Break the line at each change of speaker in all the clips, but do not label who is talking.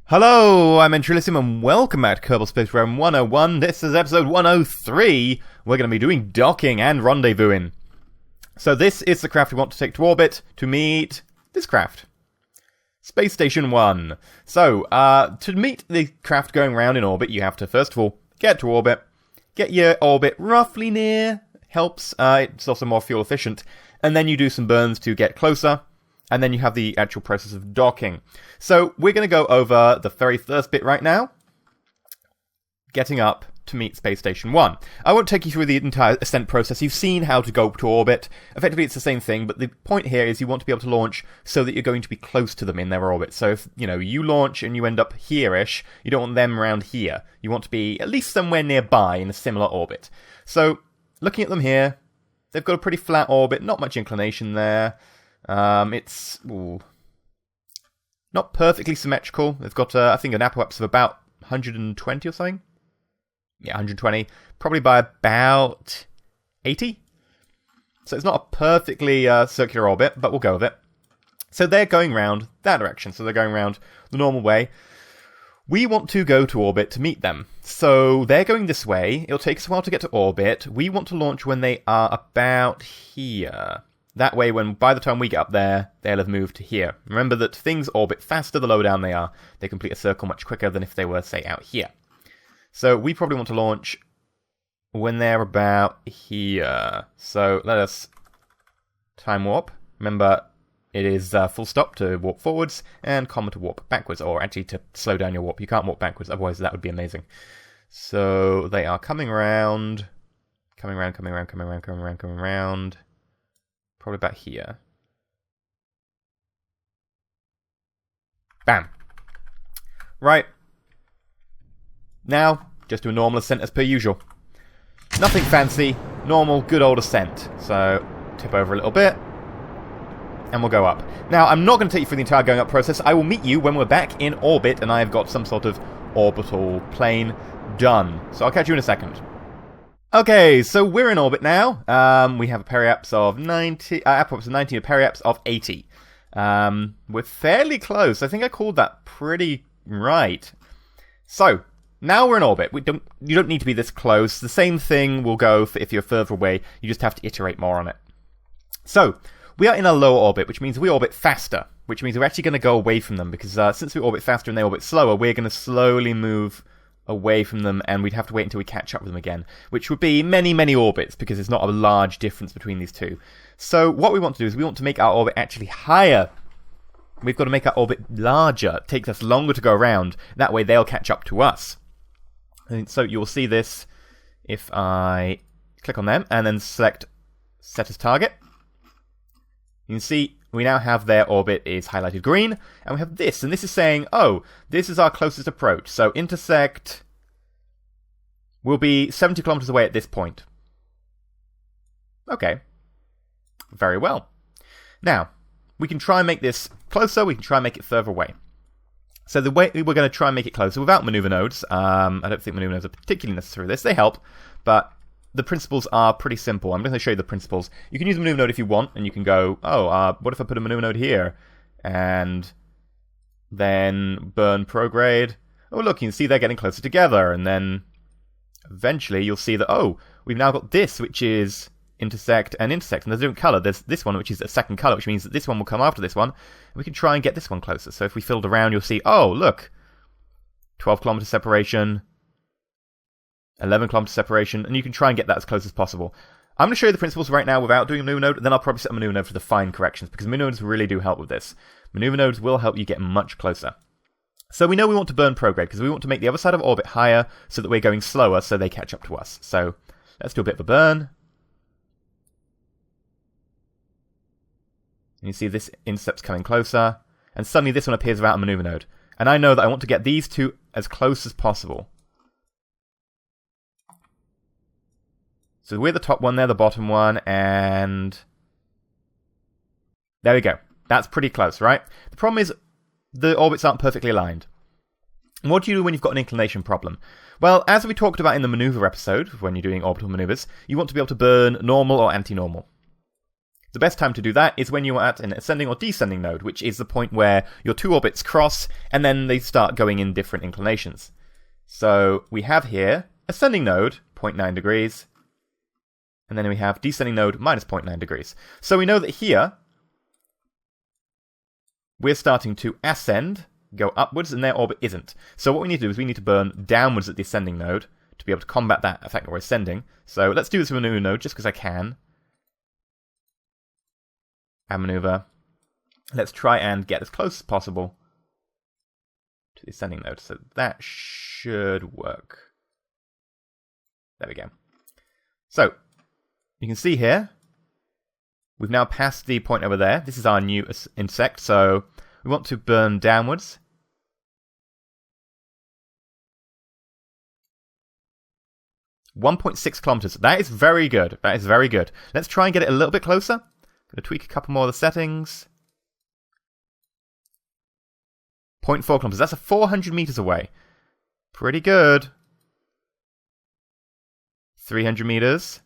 Hello, I'm EnterElysium and welcome back to Kerbal Space Program 101. This is episode 103. We're going to be doing docking and rendezvousing. So this is the craft we want to take to orbit to meet this craft. Space Station 1. So, to meet the craft going around in orbit, you have to first of all get to orbit, get your orbit roughly near, helps, it's also more fuel efficient, and then you do some burns to get closer. And then you have the actual process of docking. So we're going to go over the very first bit right now. Getting up to meet Space Station 1. I won't take you through the entire ascent process. You've seen how to go to orbit. Effectively, it's the same thing, but the point here is you want to be able to launch so that you're going to be close to them in their orbit. So if, you launch and you end up here-ish, you don't want them around here. You want to be at least somewhere nearby in a similar orbit. So, looking at them here, they've got a pretty flat orbit, not much inclination there. It's not perfectly symmetrical. They've got, I think, an apoapsis of about 120 or something. Yeah, 120. Probably by about 80. So it's not a perfectly circular orbit, but we'll go with it. So they're going round that direction. So they're going round the normal way. We want to go to orbit to meet them. So they're going this way. It'll take us a while to get to orbit. We want to launch when they are about here. That way, by the time we get up there, they'll have moved to here. Remember that things orbit faster the lower down they are. They complete a circle much quicker than if they were, say, out here. So we probably want to launch when they're about here. So let us time warp. Remember, it is full stop to warp forwards and comma to warp backwards, or actually to slow down your warp. You can't warp backwards, otherwise that would be amazing. So they are coming around. Coming around. Probably about here. Bam. Right. Now, just do a normal ascent as per usual. Nothing fancy. Normal, good old ascent. So, tip over a little bit. And we'll go up. Now, I'm not going to take you through the entire going up process. I will meet you when we're back in orbit and I've got some sort of orbital plane done. So I'll catch you in a second. Okay, so we're in orbit now. We have a periaps of 90, apoapsis of 19, a periaps of 80. We're fairly close. I think I called that pretty right. So, now we're in orbit. You don't need to be this close. The same thing will go for if you're further away. You just have to iterate more on it. So, we are in a lower orbit, which means we orbit faster. Which means we're actually going to go away from them, because since we orbit faster and they orbit slower, we're going to slowly move away from them, and we'd have to wait until we catch up with them again, which would be many, many orbits, because there's not a large difference between these two. So what we want to do is we want to make our orbit actually higher. We've got to make our orbit larger. It takes us longer to go around. That way they'll catch up to us. And so you'll see this if I click on them and then select Set as Target. You can see we now have their orbit is highlighted green, and we have this, and this is saying, oh, this is our closest approach. So intersect will be 70 kilometers away at this point. Okay. Very well. Now, we can try and make this closer, we can try and make it further away. So the way we're going to try and make it closer without maneuver nodes, I don't think maneuver nodes are particularly necessary for this, they help, but the principles are pretty simple. I'm going to show you the principles. You can use a maneuver node if you want, and you can go, what if I put a maneuver node here? And then burn prograde. Oh, look, you can see they're getting closer together. And then eventually you'll see that, we've now got this, which is intersect and intersect. And there's a different color. There's this one, which is a second color, which means that this one will come after this one. And we can try and get this one closer. So if we filled around, you'll see, look, 12 kilometer separation. 11 kilometer separation, and you can try and get that as close as possible. I'm going to show you the principles right now without doing a maneuver node, then I'll probably set a maneuver node for the fine corrections, because maneuver nodes really do help with this. Maneuver nodes will help you get much closer. So we know we want to burn prograde, because we want to make the other side of orbit higher, so that we're going slower, so they catch up to us. So let's do a bit of a burn. And you see this intercept's coming closer, and suddenly this one appears without a maneuver node. And I know that I want to get these two as close as possible. So we're the top one, they're the bottom one, and there we go. That's pretty close, right? The problem is the orbits aren't perfectly aligned. And what do you do when you've got an inclination problem? Well, as we talked about in the maneuver episode, when you're doing orbital maneuvers, you want to be able to burn normal or anti-normal. The best time to do that is when you are at an ascending or descending node, which is the point where your two orbits cross, and then they start going in different inclinations. So we have here ascending node, 0.9 degrees, and then we have descending node, minus 0.9 degrees. So we know that here, we're starting to ascend, go upwards, and their orbit isn't. So what we need to do is we need to burn downwards at the ascending node to be able to combat that effect that we're ascending. So let's do this with a new node, just because I can. Add maneuver. Let's try and get as close as possible to the ascending node. So that should work. There we go. So, you can see here, we've now passed the point over there. This is our new insect, so we want to burn downwards. .6 kilometers. That is very good. That is very good. Let's try and get it a little bit closer. Going to tweak a couple more of the settings. 0.4 kilometers. That's 400 meters away. Pretty good. 300 meters.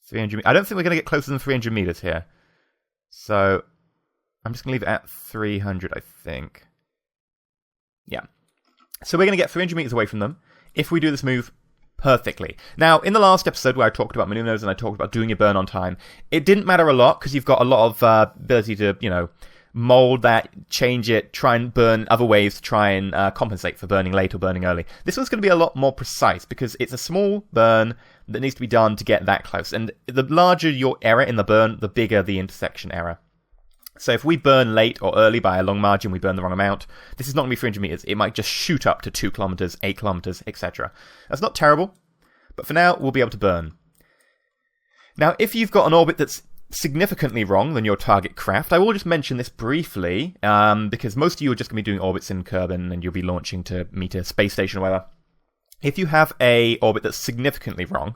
300. I don't think we're going to get closer than 300 meters here. So I'm just going to leave it at 300, I think. Yeah. So we're going to get 300 meters away from them if we do this move perfectly. Now, in the last episode where I talked about maneuver nodes and I talked about doing your burn on time, it didn't matter a lot because you've got a lot of ability to, mold that, change it, try and burn other ways to try and compensate for burning late or burning early. This one's going to be a lot more precise because it's a small burn that needs to be done to get that close. And the larger your error in the burn, the bigger the intersection error. So if we burn late or early by a long margin, we burn the wrong amount, this is not going to be 300 meters. It might just shoot up to 2 kilometers, 8 kilometers, etc. That's not terrible, but for now, we'll be able to burn. Now, if you've got an orbit that's significantly wrong than your target craft, I will just mention this briefly, because most of you are just going to be doing orbits in Kerbin, and you'll be launching to meet a space station or whatever. If you have a orbit that's significantly wrong,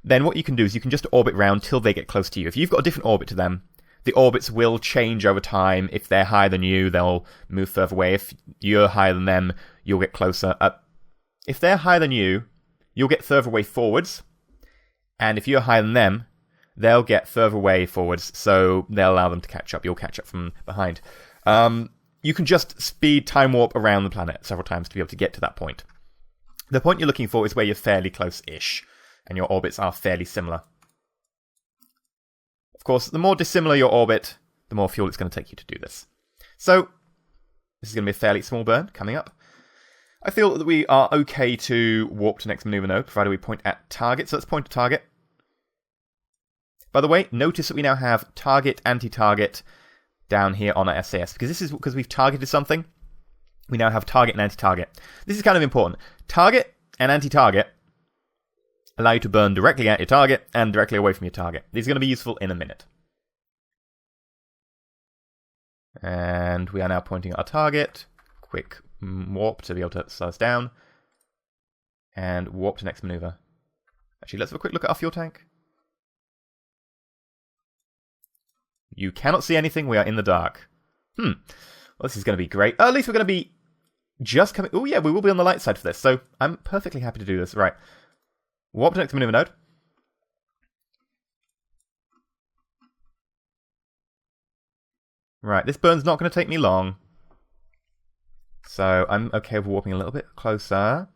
then what you can do is you can just orbit round till they get close to you. If you've got a different orbit to them, the orbits will change over time. If they're higher than you, they'll move further away. If you're higher than them, you'll get closer. If they're higher than you, you'll get further away forwards. And if you're higher than them, they'll get further away forwards. So they'll allow them to catch up. You'll catch up from behind. You can just speed time warp around the planet several times to be able to get to that point. The point you're looking for is where you're fairly close-ish. And your orbits are fairly similar. Of course, the more dissimilar your orbit, the more fuel it's going to take you to do this. So, this is going to be a fairly small burn coming up. I feel that we are okay to warp to next maneuver node, provided we point at target. So let's point to target. By the way, notice that we now have target, anti-target down here on our SAS, because this is because we've targeted something. We now have target and anti-target. This is kind of important. Target and anti-target allow you to burn directly at your target and directly away from your target. These are going to be useful in a minute. And we are now pointing at our target. Quick warp to be able to slow us down. And warp to next maneuver. Actually, let's have a quick look at our fuel tank. You cannot see anything. We are in the dark. Well, this is going to be great. At least we're going to be just coming... Oh, yeah, we will be on the light side for this. So I'm perfectly happy to do this. Right. Warp to next maneuver node. Right, this burn's not going to take me long. So I'm okay with warping a little bit closer.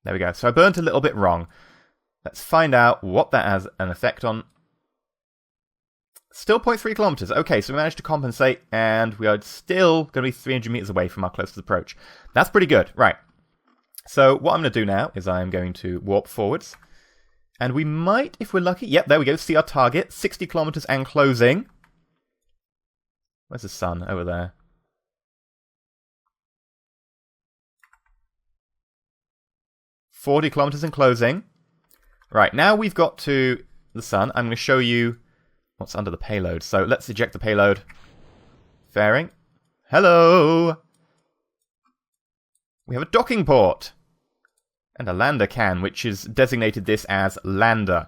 There we go. So I burnt a little bit wrong. Let's find out what that has an effect on. Still 0.3 kilometers. Okay, so we managed to compensate, and we are still going to be 300 meters away from our closest approach. That's pretty good. Right. So what I'm going to do now is I'm going to warp forwards. And we might, if we're lucky... Yep, there we go. See our target. 60 kilometers and closing. Where's the sun? Over there. .40 kilometers and closing. Right, now we've got to the sun. I'm going to show you what's under the payload. So let's eject the payload. Fairing. Hello! We have a docking port. And a lander can, which is designated this as lander.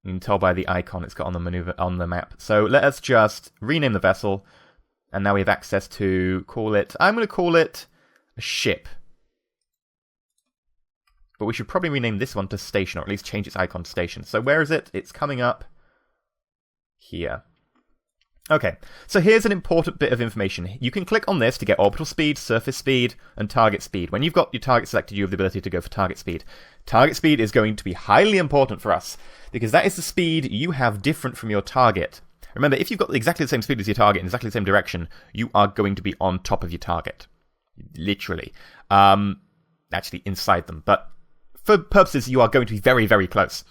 You can tell by the icon it's got on the maneuver on the map. So let us just rename the vessel, and now we have access to I'm going to call it a ship. But we should probably rename this one to station, or at least change its icon to station. So where is it? It's coming up here. Okay, so here's an important bit of information. You can click on this to get orbital speed, surface speed, and target speed. When you've got your target selected, you have the ability to go for target speed. Target speed is going to be highly important for us, because that is the speed you have different from your target. Remember, if you've got exactly the same speed as your target in exactly the same direction, you are going to be on top of your target. Literally. Actually, inside them. But for purposes, you are going to be very, very close.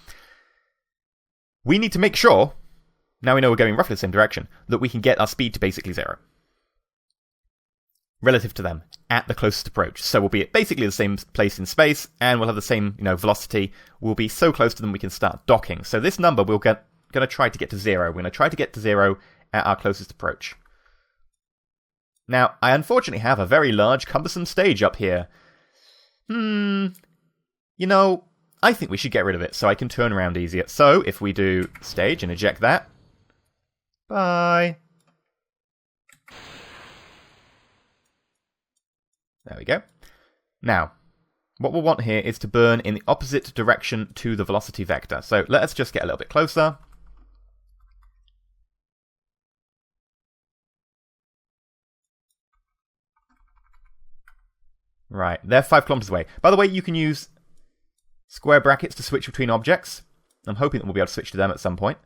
We need to make sure, now we know we're going roughly the same direction, that we can get our speed to basically 0. Relative to them, at the closest approach. So we'll be at basically the same place in space, and we'll have the same, velocity. We'll be so close to them we can start docking. So this number we're going to try to get to 0. We're going to try to get to 0 at our closest approach. Now, I unfortunately have a very large, cumbersome stage up here. I think we should get rid of it so I can turn around easier. So, if we do stage and eject that. Bye. There we go. Now, what we'll want here is to burn in the opposite direction to the velocity vector. So, let us just get a little bit closer. Right, they're 5 kilometers away. By the way, you can use square brackets to switch between objects. I'm hoping that we'll be able to switch to them at some point.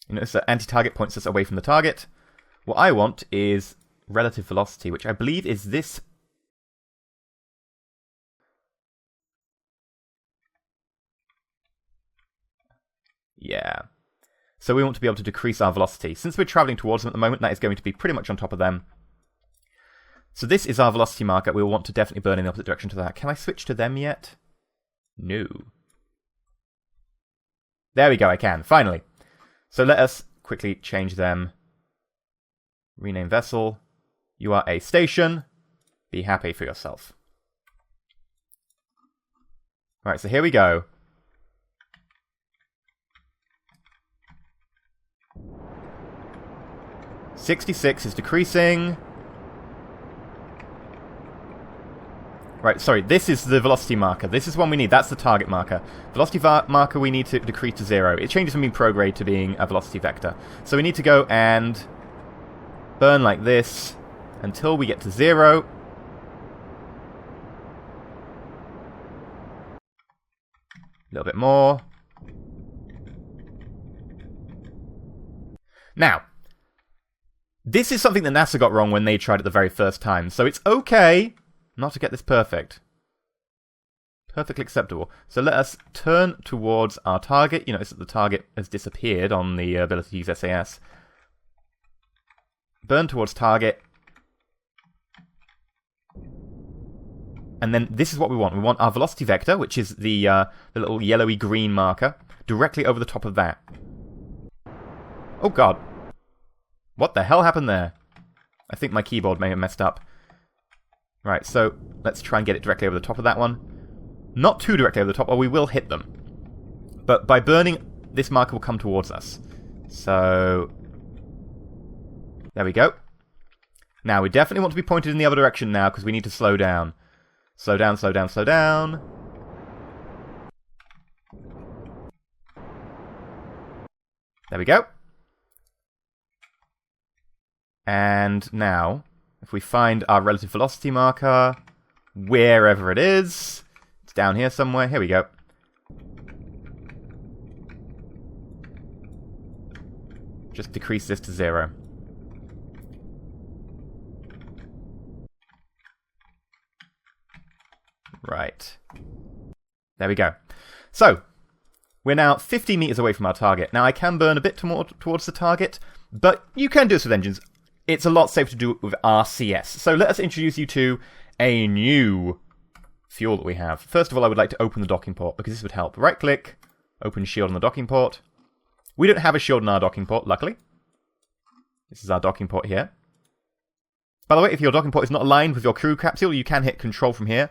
You notice that anti-target points us away from the target. What I want is relative velocity, which I believe is this. Yeah. So we want to be able to decrease our velocity. Since we're traveling towards them at the moment, that is going to be pretty much on top of them. So this is our velocity marker. We'll want to definitely burn in the opposite direction to that. Can I switch to them yet? No. There we go, I can. Finally. So let us quickly change them. Rename vessel. You are a station. Be happy for yourself. Right, so here we go. .66 is decreasing. Right, sorry, this is the velocity marker. This is one we need. That's the target marker. Velocity marker we need to decrease to 0. It changes from being prograde to being a velocity vector. So we need to go and burn like this until we get to 0. A little bit more. Now, this is something that NASA got wrong when they tried it the very first time. So it's okay not to get this perfect. Perfectly acceptable. So let us turn towards our target. You notice that the target has disappeared on the ability to use SAS. Burn towards target. And then this is what we want. We want our velocity vector, which is the little yellowy green marker, directly over the top of that. Oh god. What the hell happened there? I think my keyboard may have messed up. Right, so let's try and get it directly over the top of that one. Not too directly over the top, or we will hit them. But by burning, this marker will come towards us. So, there we go. Now, we definitely want to be pointed in the other direction now, because we need to slow down. Slow down, slow down, slow down. There we go. And now, if we find our relative velocity marker, wherever it is, it's down here somewhere, here we go. Just decrease this to 0. Right. There we go. So, we're now 50 meters away from our target. Now, I can burn a bit more towards the target, but you can do this with engines. It's a lot safer to do it with RCS. So let us introduce you to a new fuel that we have. First of all, I would like to open the docking port, because this would help. Right-click, open shield on the docking port. We don't have a shield on our docking port, luckily. This is our docking port here. By the way, if your docking port is not aligned with your crew capsule, you can hit Control from here.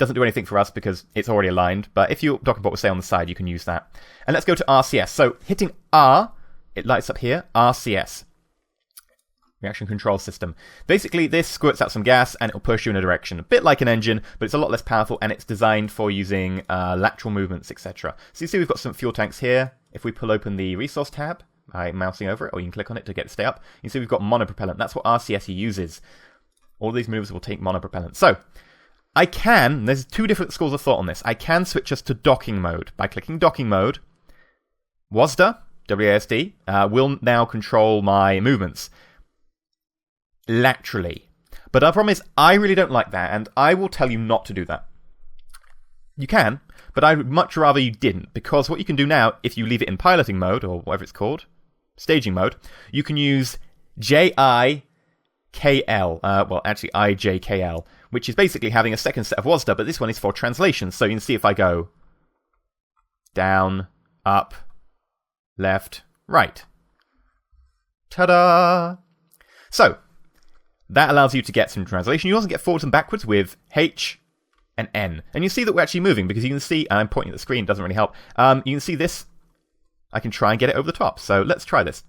Doesn't do anything for us because it's already aligned, but if your docking port will stay on the side, you can use that. And let's go to RCS. So hitting R, it lights up here, RCS. Reaction Control System. Basically, this squirts out some gas and it'll push you in a direction. A bit like an engine, but it's a lot less powerful and it's designed for using lateral movements, etc. So you see we've got some fuel tanks here. If we pull open the resource tab by mousing over it, or you can click on it to get it to stay up, you see we've got monopropellant. That's what RCS uses. All these moves will take monopropellant. So, I can, there's two different schools of thought on this. I can switch us to docking mode. By clicking docking mode, WASD, W-A-S-D, will now control my movements laterally. But our problem is, I really don't like that, and I will tell you not to do that. You can, but I'd much rather you didn't, because what you can do now, if you leave it in piloting mode, or whatever it's called, staging mode, you can use JIKL, well, actually IJKL, which is basically having a second set of WASD, but this one is for translation. So you can see if I go down, up, left, right. Ta-da! So, that allows you to get some translation. You also get forwards and backwards with H and N. And you see that we're actually moving, because you can see, and I'm pointing at the screen, doesn't really help. You can see this. I can try and get it over the top. So let's try this.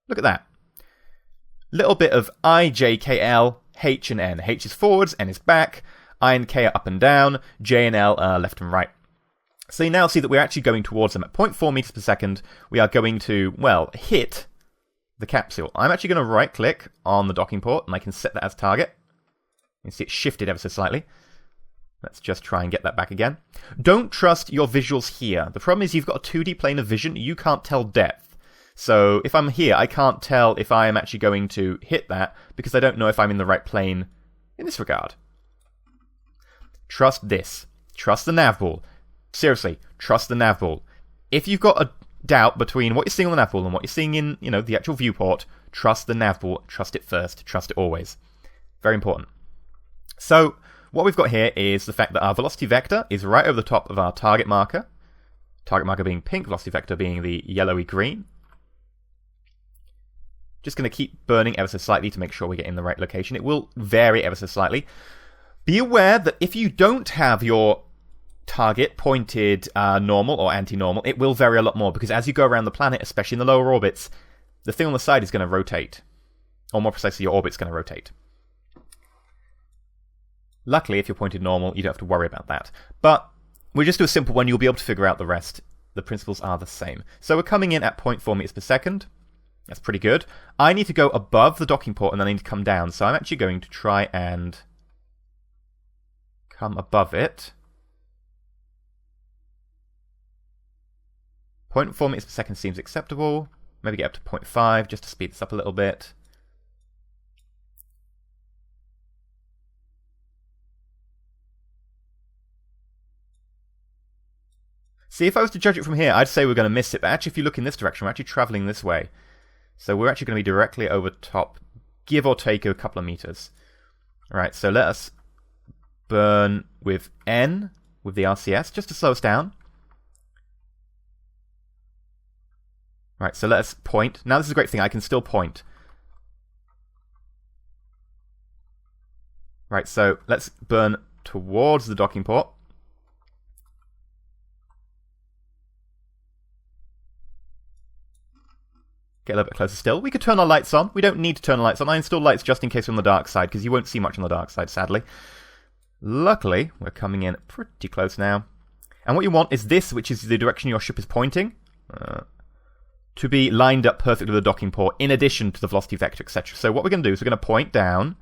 Look at that. Little bit of I, J, K, L, H and N. H is forwards, N is back, I and K are up and down, J and L are left and right. So you now see that we're actually going towards them at 0.4 meters per second. We are going to, well, hit the capsule. I'm actually going to right-click on the docking port, and I can set that as target. You can see it shifted ever so slightly. Let's just try and get that back again. Don't trust your visuals here. The problem is you've got a 2D plane of vision. You can't tell depth. So if I'm here, I can't tell if I am actually going to hit that because I don't know if I'm in the right plane in this regard. Trust this. Trust the nav ball. Seriously, trust the nav ball. If you've got a doubt between what you're seeing on the nav ball and what you're seeing in, the actual viewport, trust the nav ball. Trust it first. Trust it always. Very important. So what we've got here is the fact that our velocity vector is right over the top of our target marker. Target marker being pink, velocity vector being the yellowy green. Just going to keep burning ever so slightly to make sure we get in the right location. It will vary ever so slightly. Be aware that if you don't have your target pointed normal or anti-normal, it will vary a lot more, because as you go around the planet, especially in the lower orbits, the thing on the side is going to rotate. Or more precisely, your orbit's going to rotate. Luckily, if you're pointed normal, you don't have to worry about that. But we'll just do a simple one. You'll be able to figure out the rest. The principles are the same. So we're coming in at 0.4 meters per second. That's pretty good. I need to go above the docking port and then I need to come down. So I'm actually going to try and come above it. 0.4 meters per second seems acceptable. Maybe get up to 0.5 just to speed this up a little bit. See, if I was to judge it from here, I'd say we're going to miss it. But actually, if you look in this direction, we're actually traveling this way. So we're actually going to be directly over top, give or take a couple of meters. Alright, so let us burn with N, with the RCS, just to slow us down. Right, so let us point. Now this is a great thing, I can still point. Right, so let's burn towards the docking port. Get a little bit closer still. We could turn our lights on. We don't need to turn the lights on. I install lights just in case we're on the dark side, because you won't see much on the dark side, sadly. Luckily, we're coming in pretty close now. And what you want is this, which is the direction your ship is pointing, to be lined up perfectly with the docking port, in addition to the velocity vector, etc. So what we're going to do is we're going to point down.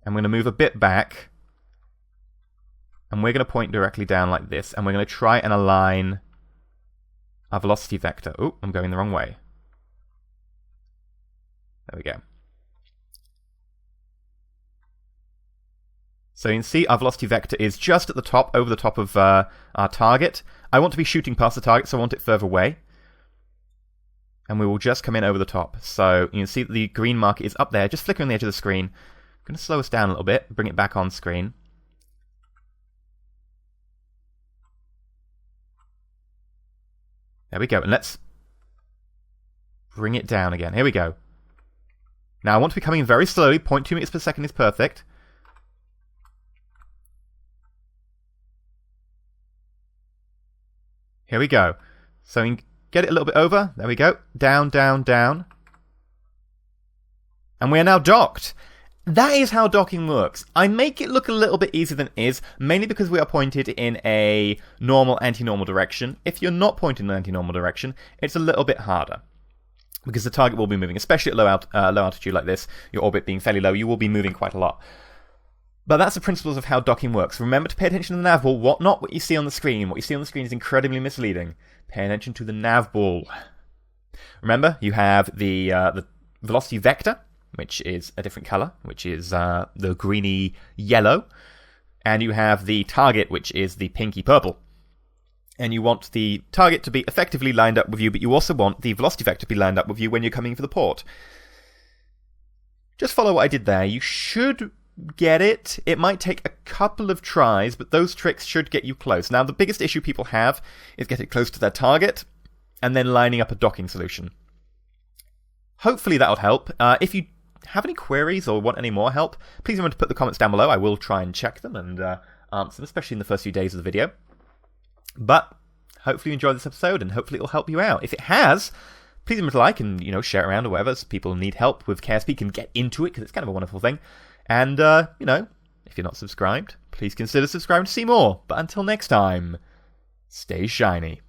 And we're going to move a bit back. And we're going to point directly down like this. And we're going to try and align our velocity vector. Oh, I'm going the wrong way. There we go. So you can see our velocity vector is just at the top, over the top of our target. I want to be shooting past the target, so I want it further away. And we will just come in over the top. So you can see that the green marker is up there, just flickering on the edge of the screen. I'm going to slow us down a little bit, bring it back on screen. There we go, and let's bring it down again. Here we go. Now I want to be coming in very slowly, 0.2 meters per second is perfect. Here we go. So we can get it a little bit over. There we go. Down, down, down. And we are now docked. That is how docking works. I make it look a little bit easier than it is, mainly because we are pointed in a normal, anti-normal direction. If you're not pointed in an anti-normal direction, it's a little bit harder, because the target will be moving, especially at low altitude like this, your orbit being fairly low, you will be moving quite a lot. But that's the principles of how docking works. Remember to pay attention to the nav ball, not what you see on the screen. What you see on the screen is incredibly misleading. Pay attention to the nav ball. Remember, you have the velocity vector, which is a different colour, which is the greeny yellow, and you have the target, which is the pinky purple. And you want the target to be effectively lined up with you, but you also want the velocity vector to be lined up with you when you're coming for the port. Just follow what I did there. You should get it. It might take a couple of tries, but those tricks should get you close. Now, the biggest issue people have is getting close to their target and then lining up a docking solution. Hopefully that'll help. If you have any queries or want any more help, please remember to put the comments down below. I will try and check them and answer them, especially in the first few days of the video. But hopefully you enjoyed this episode, and hopefully it will help you out. If it has, please remember to like and share it around or whatever, so people who need help with KSP can get into it, because it's kind of a wonderful thing. And if you're not subscribed, please consider subscribing to see more. But until next time, stay shiny.